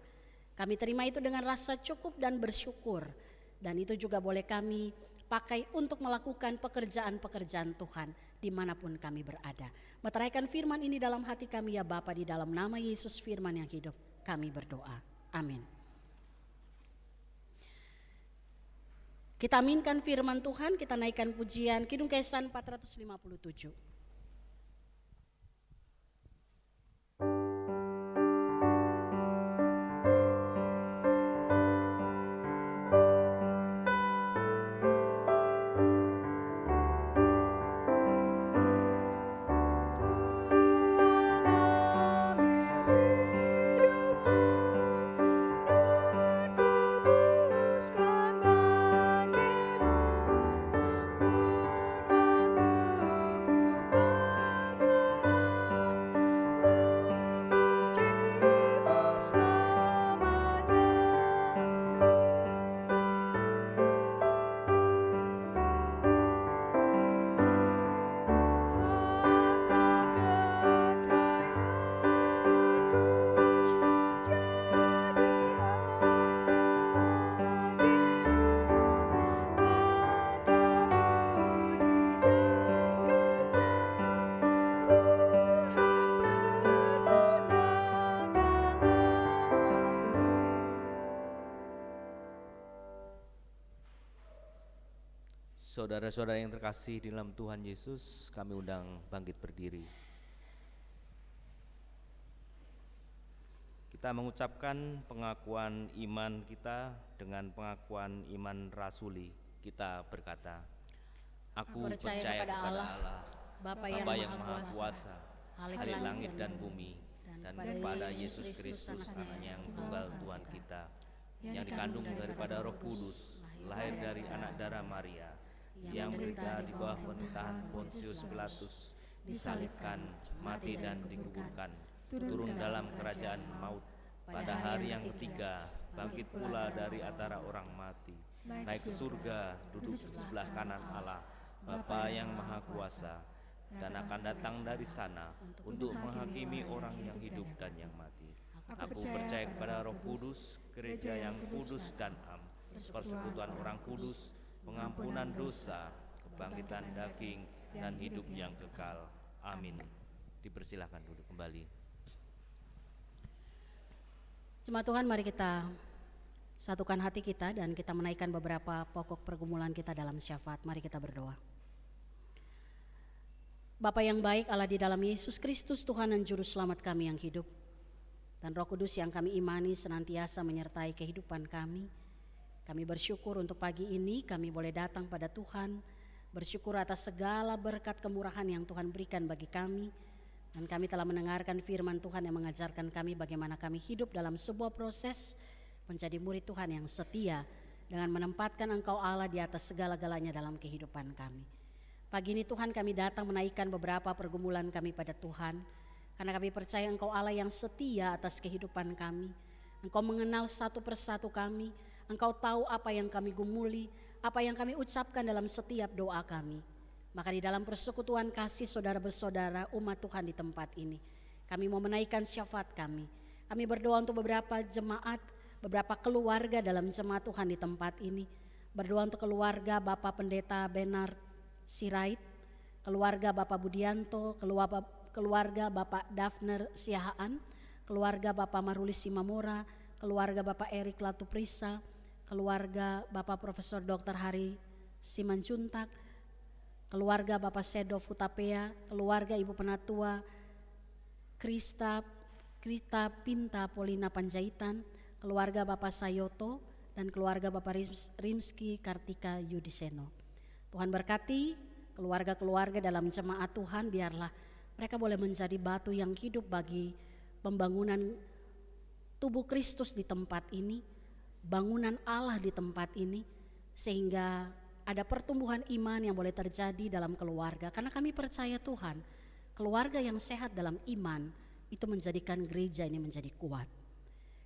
kami terima itu dengan rasa cukup dan bersyukur. Dan itu juga boleh kami pakai untuk melakukan pekerjaan-pekerjaan Tuhan dimanapun kami berada. Meteraikan firman ini dalam hati kami ya Bapa, di dalam nama Yesus firman yang hidup kami berdoa. Amin. Kita aminkan firman Tuhan, kita naikkan pujian Kidung Kesan 457. Saudara-saudara yang terkasih di dalam Tuhan Yesus, kami undang bangkit berdiri. Kita mengucapkan pengakuan iman kita dengan pengakuan iman rasuli. Kita berkata, Aku percaya kepada Allah, Bapa yang Maha Kuasa, Halik langit dan bumi, dan kepada Yesus Kristus, Anaknya yang tunggal Tuhan kita, yang dikandung daripada Roh Kudus, lahir dari anak darah Maria, yang menderita di bawah pemerintahan Pontius Pilatus, disalibkan, mati dan dikuburkan, turun dalam kerajaan maut, pada hari yang ketiga bangkit pula dari antara orang mati, naik ke surga, duduk di sebelah kanan Allah, Bapa yang Maha Kuasa, dan akan datang dari sana untuk menghakimi orang yang hidup dan yang mati. Aku percaya kepada Roh Kudus, gereja yang kudus dan am, persekutuan orang kudus, pengampunan dosa, kebangkitan daging, dan hidup yang kekal. Amin. Dipersilahkan duduk kembali. Jemaat Tuhan, mari kita satukan hati kita dan kita menaikkan beberapa pokok pergumulan kita dalam syafaat. Mari kita berdoa. Bapa yang baik, Allah di dalam Yesus Kristus, Tuhan dan Juru Selamat kami yang hidup, dan Roh Kudus yang kami imani senantiasa menyertai kehidupan kami. Kami bersyukur untuk pagi ini kami boleh datang pada Tuhan, bersyukur atas segala berkat kemurahan yang Tuhan berikan bagi kami, dan kami telah mendengarkan firman Tuhan yang mengajarkan kami bagaimana kami hidup dalam sebuah proses menjadi murid Tuhan yang setia dengan menempatkan Engkau Allah di atas segala-galanya dalam kehidupan kami. Pagi ini Tuhan, kami datang menaikkan beberapa pergumulan kami pada Tuhan, karena kami percaya Engkau Allah yang setia atas kehidupan kami. Engkau mengenal satu persatu kami, Engkau tahu apa yang kami gumuli, apa yang kami ucapkan dalam setiap doa kami. Maka di dalam persekutuan kasih saudara bersaudara umat Tuhan di tempat ini, kami mau menaikkan syafaat kami. Kami berdoa untuk beberapa jemaat, beberapa keluarga dalam jemaat Tuhan di tempat ini. Berdoa untuk keluarga Bapak Pendeta Benar Sirait, keluarga Bapak Budianto, keluarga Bapak Dafner Siahaan, keluarga Bapak Marulis Simamora, keluarga Bapak Erik Latuprisa, keluarga Bapak Profesor Dr. Hari Simanjuntak, keluarga Bapak Sedo Futapea, keluarga Ibu Penatua Krista Pinta Polina Panjaitan, keluarga Bapak Sayoto, dan keluarga Bapak Rimski Kartika Yudiseno. Tuhan berkati keluarga-keluarga dalam jemaat Tuhan, biarlah mereka boleh menjadi batu yang hidup bagi pembangunan tubuh Kristus di tempat ini, bangunan Allah di tempat ini, sehingga ada pertumbuhan iman yang boleh terjadi dalam keluarga. Karena kami percaya Tuhan, keluarga yang sehat dalam iman itu menjadikan gereja ini menjadi kuat.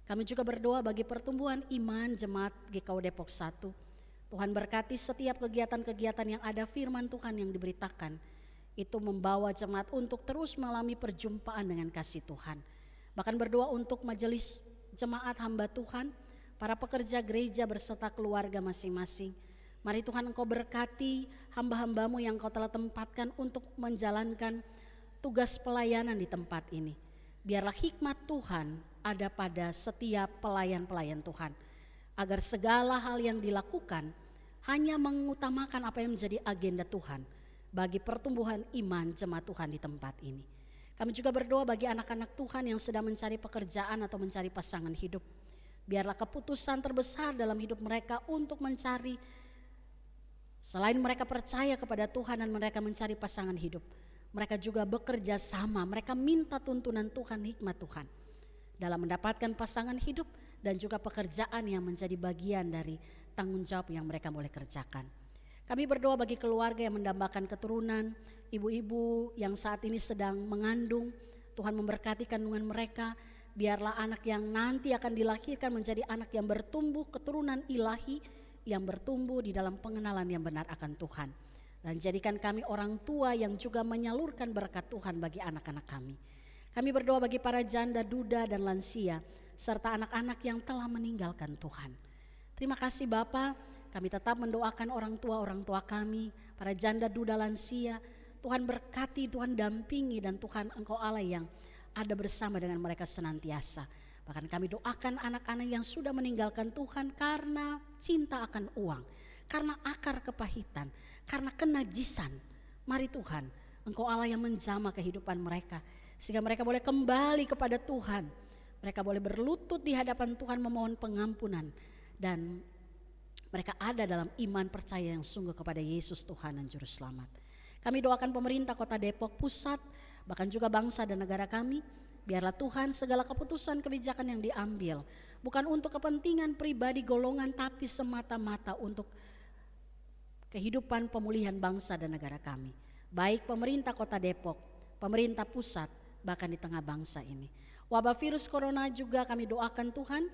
Kami juga berdoa bagi pertumbuhan iman jemaat GKU Depok 1. Tuhan berkati setiap kegiatan-kegiatan yang ada firman Tuhan yang diberitakan. Itu membawa jemaat untuk terus mengalami perjumpaan dengan kasih Tuhan. Bahkan berdoa untuk majelis jemaat hamba Tuhan, para pekerja gereja berserta keluarga masing-masing. Mari Tuhan Engkau berkati hamba-hambamu yang Engkau telah tempatkan untuk menjalankan tugas pelayanan di tempat ini. Biarlah hikmat Tuhan ada pada setiap pelayan-pelayan Tuhan. Agar segala hal yang dilakukan hanya mengutamakan apa yang menjadi agenda Tuhan bagi pertumbuhan iman jemaat Tuhan di tempat ini. Kami juga berdoa bagi anak-anak Tuhan yang sedang mencari pekerjaan atau mencari pasangan hidup. Biarlah keputusan terbesar dalam hidup mereka untuk mencari, selain mereka percaya kepada Tuhan dan mereka mencari pasangan hidup, mereka juga bekerja sama, mereka minta tuntunan Tuhan, hikmat Tuhan dalam mendapatkan pasangan hidup dan juga pekerjaan yang menjadi bagian dari tanggung jawab yang mereka boleh kerjakan. Kami berdoa bagi keluarga yang mendambakan keturunan, ibu-ibu yang saat ini sedang mengandung, Tuhan memberkati kandungan mereka. Biarlah anak yang nanti akan dilahirkan menjadi anak yang bertumbuh keturunan ilahi, yang bertumbuh di dalam pengenalan yang benar akan Tuhan. Dan jadikan kami orang tua yang juga menyalurkan berkat Tuhan bagi anak-anak kami. Kami berdoa bagi para janda, duda dan lansia, serta anak-anak yang telah meninggalkan Tuhan. Terima kasih Bapa, kami tetap mendoakan orang tua kami, para janda, duda, lansia. Tuhan berkati, Tuhan dampingi, dan Tuhan Engkau Allah yang ada bersama dengan mereka senantiasa. Bahkan kami doakan anak-anak yang sudah meninggalkan Tuhan karena cinta akan uang, karena akar kepahitan, karena kenajisan. Mari Tuhan, Engkau Allah yang menjamah kehidupan mereka, sehingga mereka boleh kembali kepada Tuhan. Mereka boleh berlutut di hadapan Tuhan memohon pengampunan, dan mereka ada dalam iman percaya yang sungguh kepada Yesus Tuhan dan Juru Selamat. Kami doakan pemerintah Kota Depok Pusat, bahkan juga bangsa dan negara kami. Biarlah Tuhan segala keputusan kebijakan yang diambil bukan untuk kepentingan pribadi golongan, tapi semata-mata untuk kehidupan pemulihan bangsa dan negara kami. Baik pemerintah Kota Depok, pemerintah pusat, bahkan di tengah bangsa ini. Wabah virus corona juga kami doakan Tuhan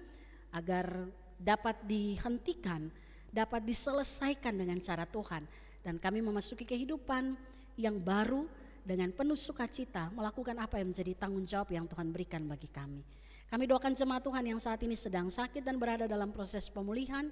agar dapat dihentikan, dapat diselesaikan dengan cara Tuhan. Dan kami memasuki kehidupan yang baru dengan penuh sukacita melakukan apa yang menjadi tanggung jawab yang Tuhan berikan bagi kami. Kami doakan jemaat Tuhan yang saat ini sedang sakit dan berada dalam proses pemulihan.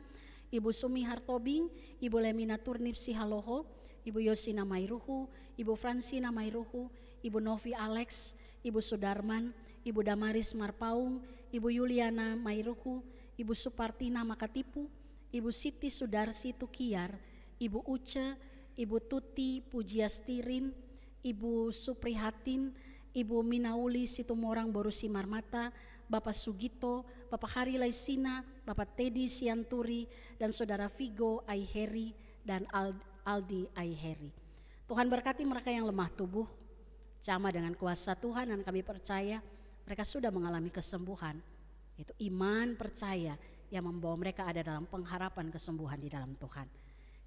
Ibu Sumi Hartobing, Ibu Lemina Turnip Sihaloho, Ibu Yosina Mairuhu, Ibu Fransina Mairuhu, Ibu Novi Alex, Ibu Sudarman, Ibu Damaris Marpaung, Ibu Yuliana Mairuhu, Ibu Supartina Makatipu, Ibu Siti Sudarsi Tukiar, Ibu Uce, Ibu Tuti Pujiastirin, Ibu Suprihatin, Ibu Minauli Situmorang Borusi Marmata, Bapak Sugito, Bapak Hari Laisina, Bapak Teddy Sianturi, dan Saudara Vigo Aiheri dan Aldi Aiheri. Tuhan berkati mereka yang lemah tubuh, jamah dengan kuasa Tuhan, dan kami percaya mereka sudah mengalami kesembuhan. Itu iman percaya yang membawa mereka ada dalam pengharapan kesembuhan di dalam Tuhan.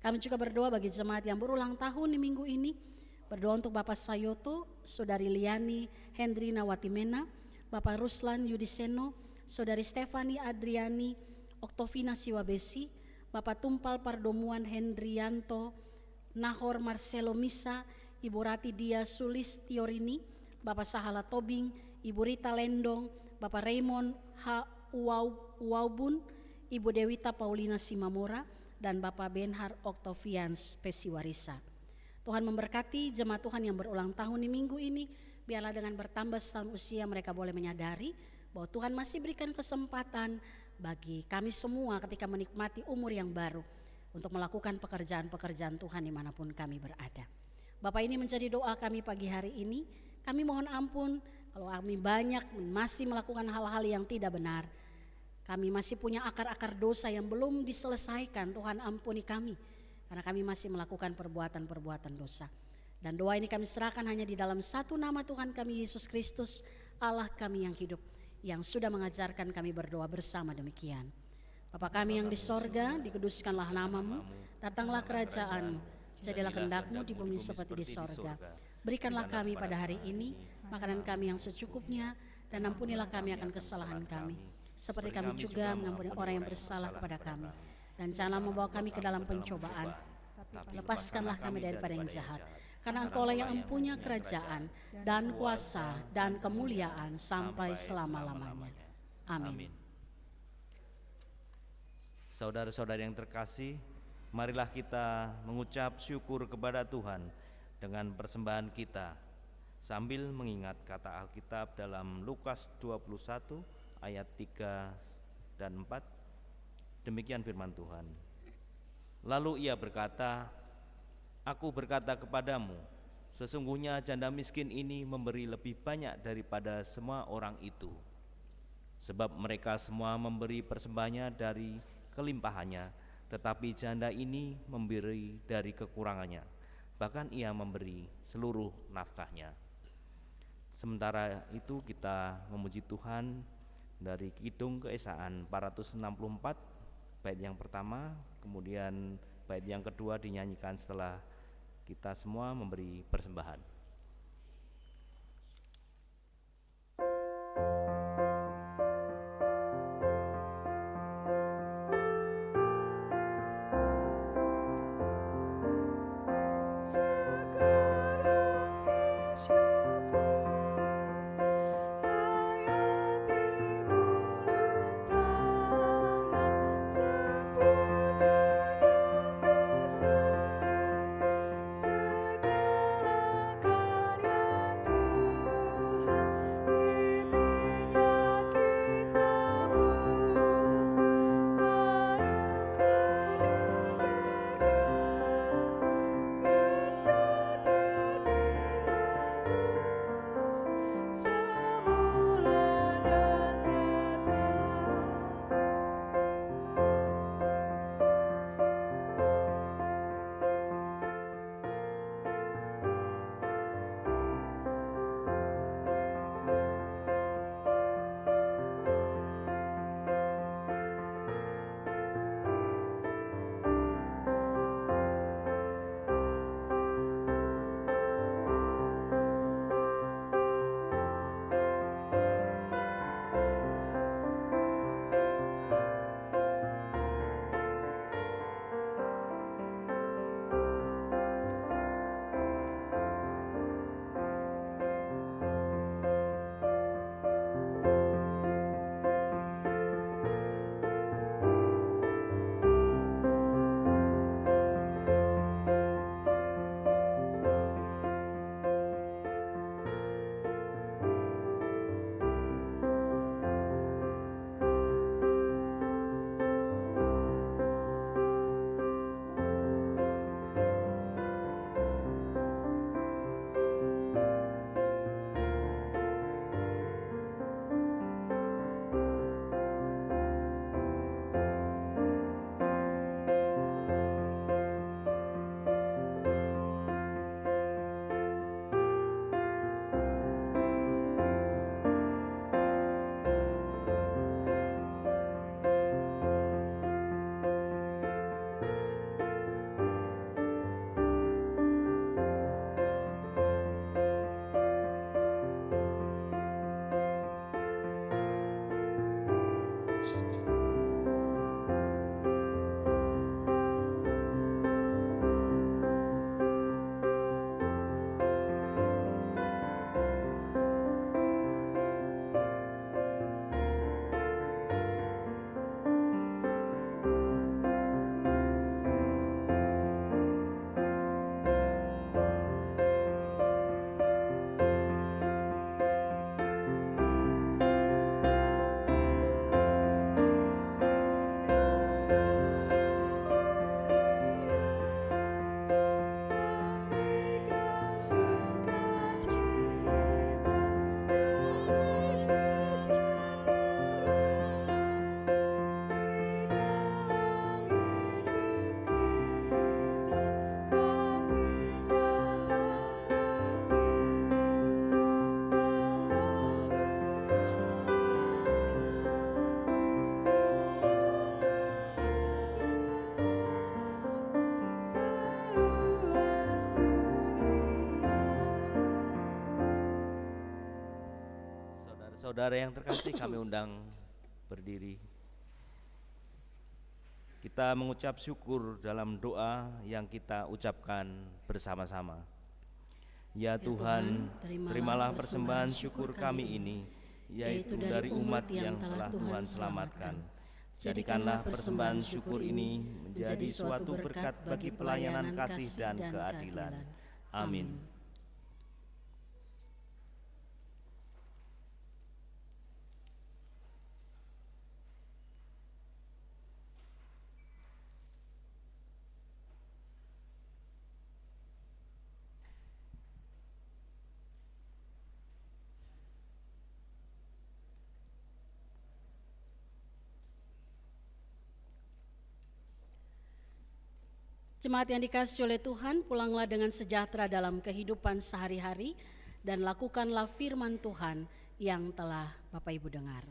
Kami juga berdoa bagi jemaat yang berulang tahun di minggu ini. Berdoa untuk Bapak Sayoto, Saudari Liani Hendrina Watimena, Bapak Ruslan Yudiseno, Saudari Stefani Adriani Oktovina Siwabesi, Bapak Tumpal Pardomuan Hendrianto, Nahor Marcelo Misa, Ibu Rati Dia Sulis Tiorini, Bapak Sahala Tobing, Ibu Rita Lendong, Bapak Raymond H. Uwaubun, Ibu Dewita Paulina Simamora, dan Bapak Benhar Oktovian Spesiwarisa. Tuhan memberkati jemaat Tuhan yang berulang tahun di minggu ini. Biarlah dengan bertambah setahun usia mereka boleh menyadari bahwa Tuhan masih berikan kesempatan bagi kami semua ketika menikmati umur yang baru untuk melakukan pekerjaan-pekerjaan Tuhan dimanapun kami berada. Bapak, ini menjadi doa kami pagi hari ini. Kami mohon ampun kalau kami banyak masih melakukan hal-hal yang tidak benar. Kami masih punya akar-akar dosa yang belum diselesaikan. Tuhan ampuni kami karena kami masih melakukan perbuatan-perbuatan dosa. Dan doa ini kami serahkan hanya di dalam satu nama Tuhan kami Yesus Kristus, Allah kami yang hidup, yang sudah mengajarkan kami berdoa bersama demikian. Bapa kami yang di sorga, dikuduskanlah namamu, datanglah kerajaan, jadilah kehendak-Mu di bumi seperti di sorga. Berikanlah kami pada hari ini makanan kami yang secukupnya, dan ampunilah kami akan kesalahan kami, seperti kami juga mengampuni orang yang bersalah kepada kami. dan janganlah membawa kami ke dalam pencobaan, tapi lepaskanlah kami daripada yang jahat. Karena Engkaulah yang empunya kerajaan dan kuasa dan kemuliaan sampai selama-lamanya. Amin. Saudara-saudara yang terkasih, marilah kita mengucap syukur kepada Tuhan dengan persembahan kita sambil mengingat kata Alkitab dalam Lukas 21 ayat 3 dan 4. Demikian firman Tuhan. Lalu ia berkata, Aku berkata kepadamu, sesungguhnya janda miskin ini memberi lebih banyak daripada semua orang itu. Sebab mereka semua memberi persembahannya dari kelimpahannya, tetapi janda ini memberi dari kekurangannya. Bahkan ia memberi seluruh nafkahnya. Sementara itu kita memuji Tuhan dari Kidung Keesaan 464 bait yang pertama, kemudian bait yang kedua dinyanyikan setelah kita semua memberi persembahan. Saudara yang terkasih, kami undang berdiri. Kita mengucap syukur dalam doa yang kita ucapkan bersama-sama. Ya Tuhan, terimalah persembahan syukur kami ini, yaitu dari umat yang telah Tuhan selamatkan. Jadikanlah persembahan syukur ini menjadi suatu berkat bagi pelayanan kasih dan keadilan. Amin. Jemaat yang dikasihi oleh Tuhan, pulanglah dengan sejahtera dalam kehidupan sehari-hari dan lakukanlah firman Tuhan yang telah Bapak Ibu dengar.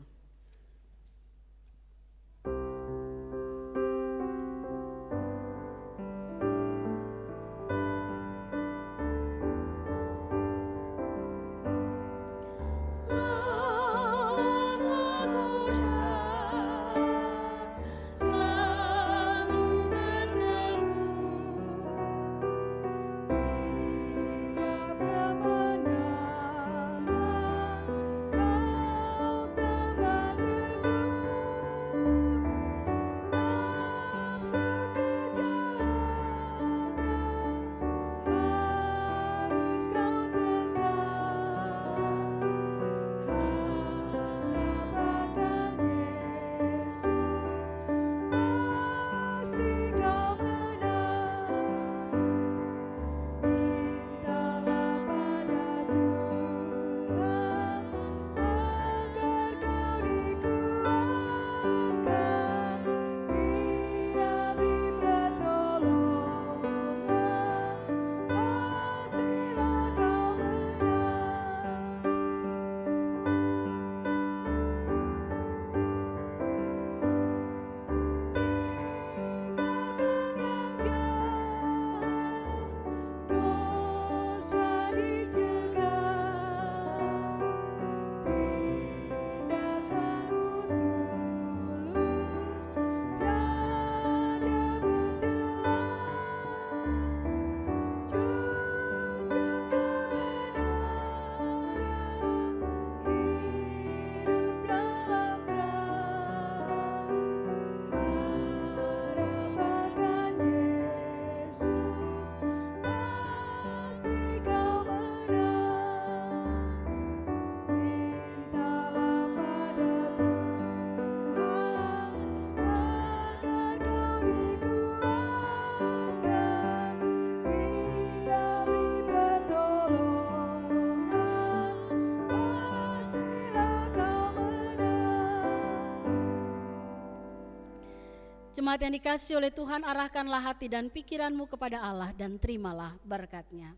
Jemaat yang dikasihi oleh Tuhan, arahkanlah hati dan pikiranmu kepada Allah dan terimalah berkat-Nya.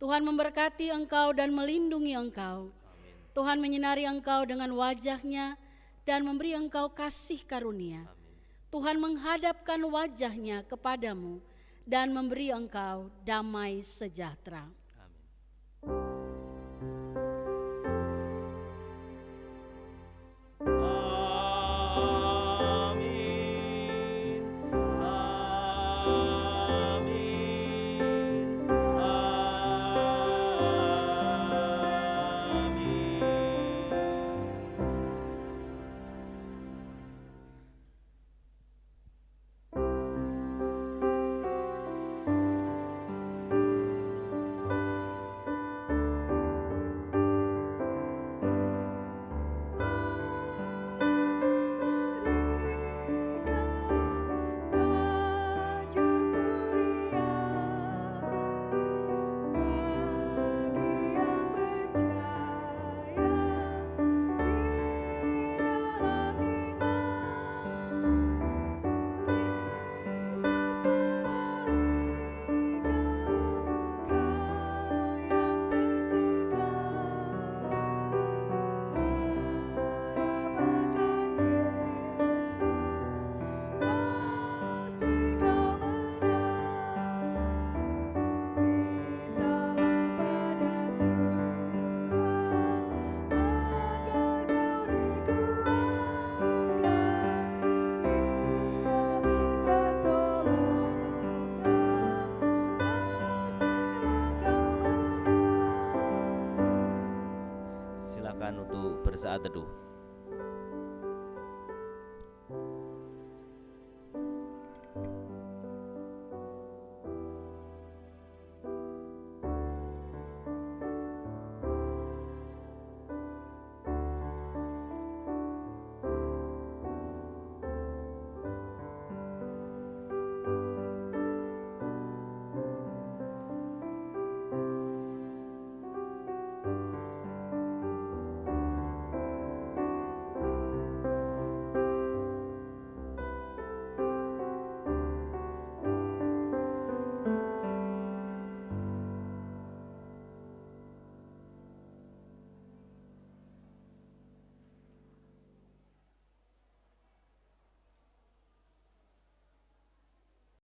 Tuhan memberkati engkau dan melindungi engkau. Amin. Tuhan menyinari engkau dengan wajah-Nya dan memberi engkau kasih karunia. Amin. Tuhan menghadapkan wajah-Nya kepadamu dan memberi engkau damai sejahtera. saat teduh.